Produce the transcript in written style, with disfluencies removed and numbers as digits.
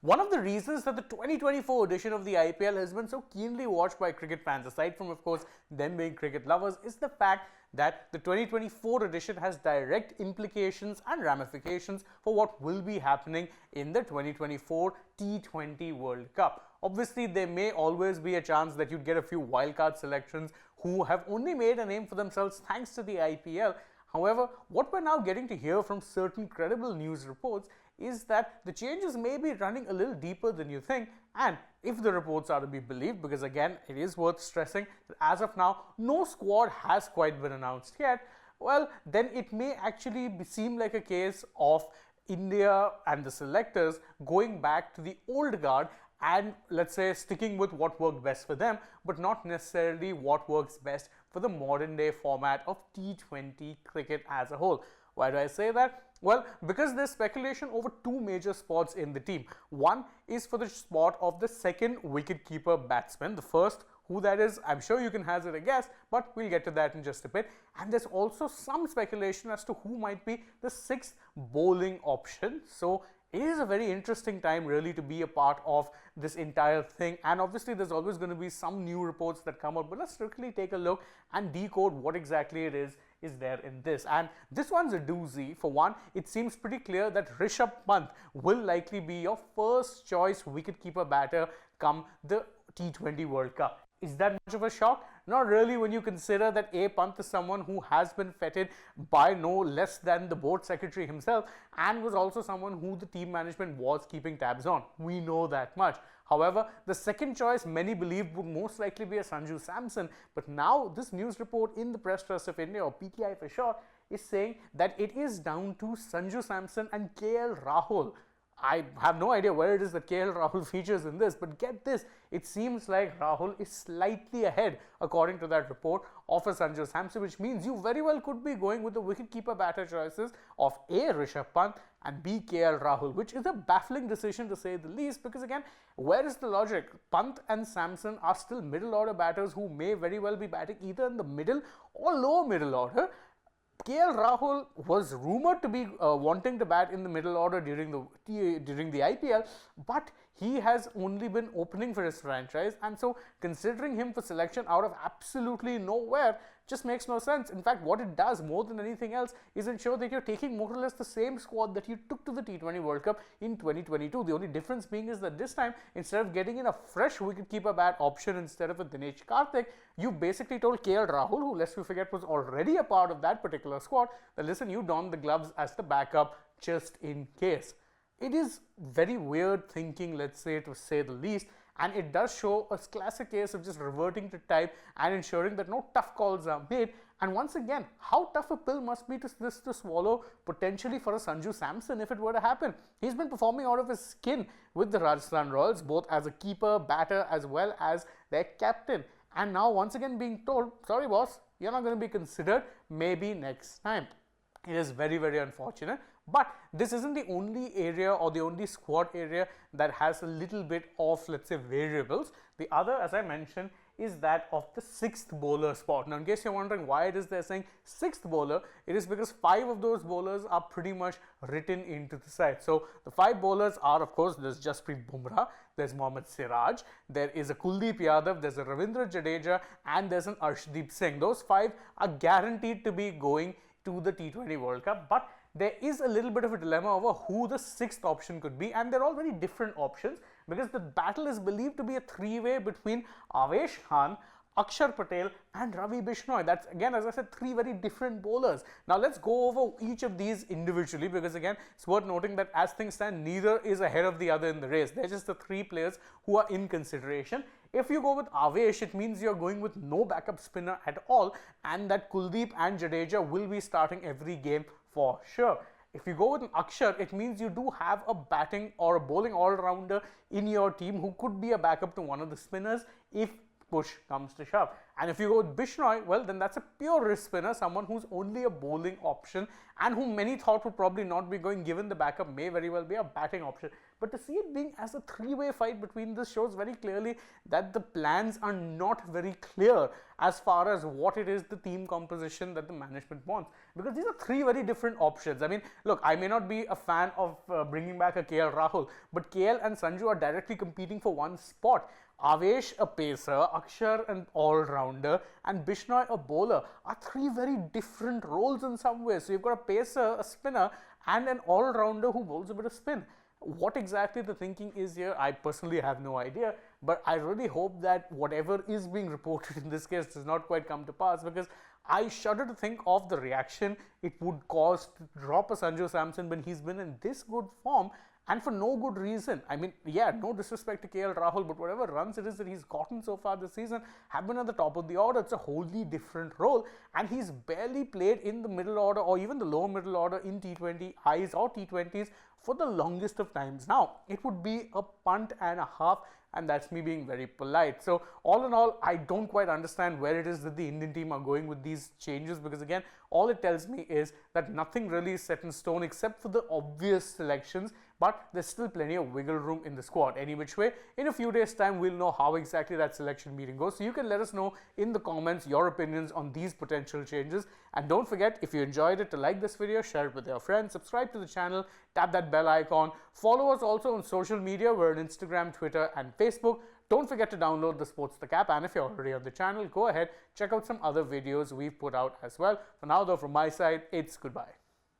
One of the reasons that the 2024 edition of the IPL has been so keenly watched by cricket fans, aside from, of course, them being cricket lovers, is the fact that the 2024 edition has direct implications and ramifications for what will be happening in the 2024 T20 World Cup. Obviously, there may always be a chance that you'd get a few wildcard selections who have only made a name for themselves thanks to the IPL. However, what we're now getting to hear from certain credible news reports is that the changes may be running a little deeper than you think, and if the reports are to be believed, because again, it is worth stressing that as of now, no squad has quite been announced yet, well, then it may actually seem like a case of India and the selectors going back to the old guard and, let's say, sticking with what worked best for them, but not necessarily what works best for the modern day format of T20 cricket as a whole. Why do I say that? Well, because there's speculation over two major spots in the team. One is for the spot of the second wicketkeeper batsman. The first, who that is, I'm sure you can hazard a guess, but we'll get to that in just a bit. And there's also some speculation as to who might be the sixth bowling option. So it is a very interesting time really to be a part of this entire thing, and obviously there's always going to be some new reports that come out, but let's quickly take a look and decode what exactly it is there in this. And this one's a doozy. For one, it seems pretty clear that Rishabh Pant will likely be your first choice wicketkeeper batter come the T20 World Cup. Is that much of a shock? Not really, when you consider that Pant is someone who has been feted by no less than the board secretary himself and was also someone who the team management was keeping tabs on. We know that much. However, the second choice many believed would most likely be a Sanju Samson, but now this news report in the Press Trust of India, or PTI for short, is saying that it is down to Sanju Samson and KL Rahul. I have no idea where it is that KL Rahul features in this, but get this, it seems like Rahul is slightly ahead, according to that report, of a Sanju Samson, which means you very well could be going with the wicketkeeper batter choices of A. Rishabh Pant and B. KL Rahul, which is a baffling decision to say the least, because again, where is the logic? Pant and Samson are still middle order batters who may very well be batting either in the middle or lower middle order. KL Rahul was rumored to be wanting to bat in the middle order during the IPL, but he has only been opening for his franchise, and so considering him for selection out of absolutely nowhere just makes no sense. In fact, what it does more than anything else is ensure that you're taking more or less the same squad that you took to the T20 World Cup in 2022. The only difference being is that this time, instead of getting in a fresh wicketkeeper bat option instead of a Dinesh Karthik, you basically told KL Rahul, who lest we forget was already a part of that particular squad, that listen, you don the gloves as the backup just in case. It is very weird thinking, let's say, to say the least, and it does show a classic case of just reverting to type and ensuring that no tough calls are made. And once again, how tough a pill must be to swallow potentially for a Sanju Samson if it were to happen. He's been performing out of his skin with the Rajasthan Royals, both as a keeper, batter, as well as their captain. And now once again being told, sorry boss, you're not going to be considered, maybe next time. It is very, very unfortunate. But this isn't the only area or the only squad area that has a little bit of, let's say, variables. The other, as I mentioned, is that of the sixth bowler spot. Now, in case you're wondering why it is they're saying sixth bowler, it is because 5 of those bowlers are pretty much written into the side. So, the 5 bowlers are, of course, there's Jasprit Bumrah, there's Mohammad Siraj, there is a Kuldeep Yadav, there's a Ravindra Jadeja, and there's an Arshdeep Singh. Those 5 are guaranteed to be going to the T20 World Cup, but there is a little bit of a dilemma over who the sixth option could be, and they're all very different options because the battle is believed to be a three-way between Avesh Khan, Akshar Patel and Ravi Bishnoi. That's again, as I said, 3 very different bowlers. Now let's go over each of these individually, because again, it's worth noting that as things stand, neither is ahead of the other in the race. They're just the 3 players who are in consideration. If you go with Avesh, it means you're going with no backup spinner at all, and that Kuldeep and Jadeja will be starting every game for sure. If you go with an Akshar, it means you do have a batting or a bowling all-rounder in your team who could be a backup to one of the spinners if push comes to shove. And if you go with Bishnoi, well, then that's a pure wrist spinner, someone who's only a bowling option and whom many thought would probably not be going, given the backup may very well be a batting option. But to see it being as a three-way fight between this shows very clearly that the plans are not very clear as far as what it is the team composition that the management wants. Because these are three very different options. I mean, look, I may not be a fan of bringing back a KL Rahul, but KL and Sanju are directly competing for one spot. Avesh, a pacer, Akshar, an all-rounder, and Bishnoi, a bowler, are three very different roles in some ways. So you've got a pacer, a spinner, and an all-rounder who bowls a bit of spin. What exactly the thinking is here, I personally have no idea, but I really hope that whatever is being reported in this case does not quite come to pass, because I shudder to think of the reaction it would cause to drop a Sanju Samson when he's been in this good form and for no good reason. I mean, yeah, no disrespect to KL Rahul, but whatever runs it is that he's gotten so far this season have been at the top of the order. It's a wholly different role, and he's barely played in the middle order or even the lower middle order in T20Is or T20s for the longest of times. Now, it would be a punt and a half, and that's me being very polite. So all in all, I don't quite understand where it is that the Indian team are going with these changes, because again, all it tells me is that nothing really is set in stone except for the obvious selections, but there's still plenty of wiggle room in the squad. Any which way, in a few days time, we'll know how exactly that selection meeting goes. So you can let us know in the comments your opinions on these potential changes. And don't forget, if you enjoyed it, to like this video, share it with your friends, subscribe to the channel, tap that bell icon, follow us also on social media. We're on Instagram, Twitter, and Facebook. Don't forget to download the Sports app, and if you're already on the channel, go ahead, check out some other videos we've put out as well. For now though, from my side, it's goodbye.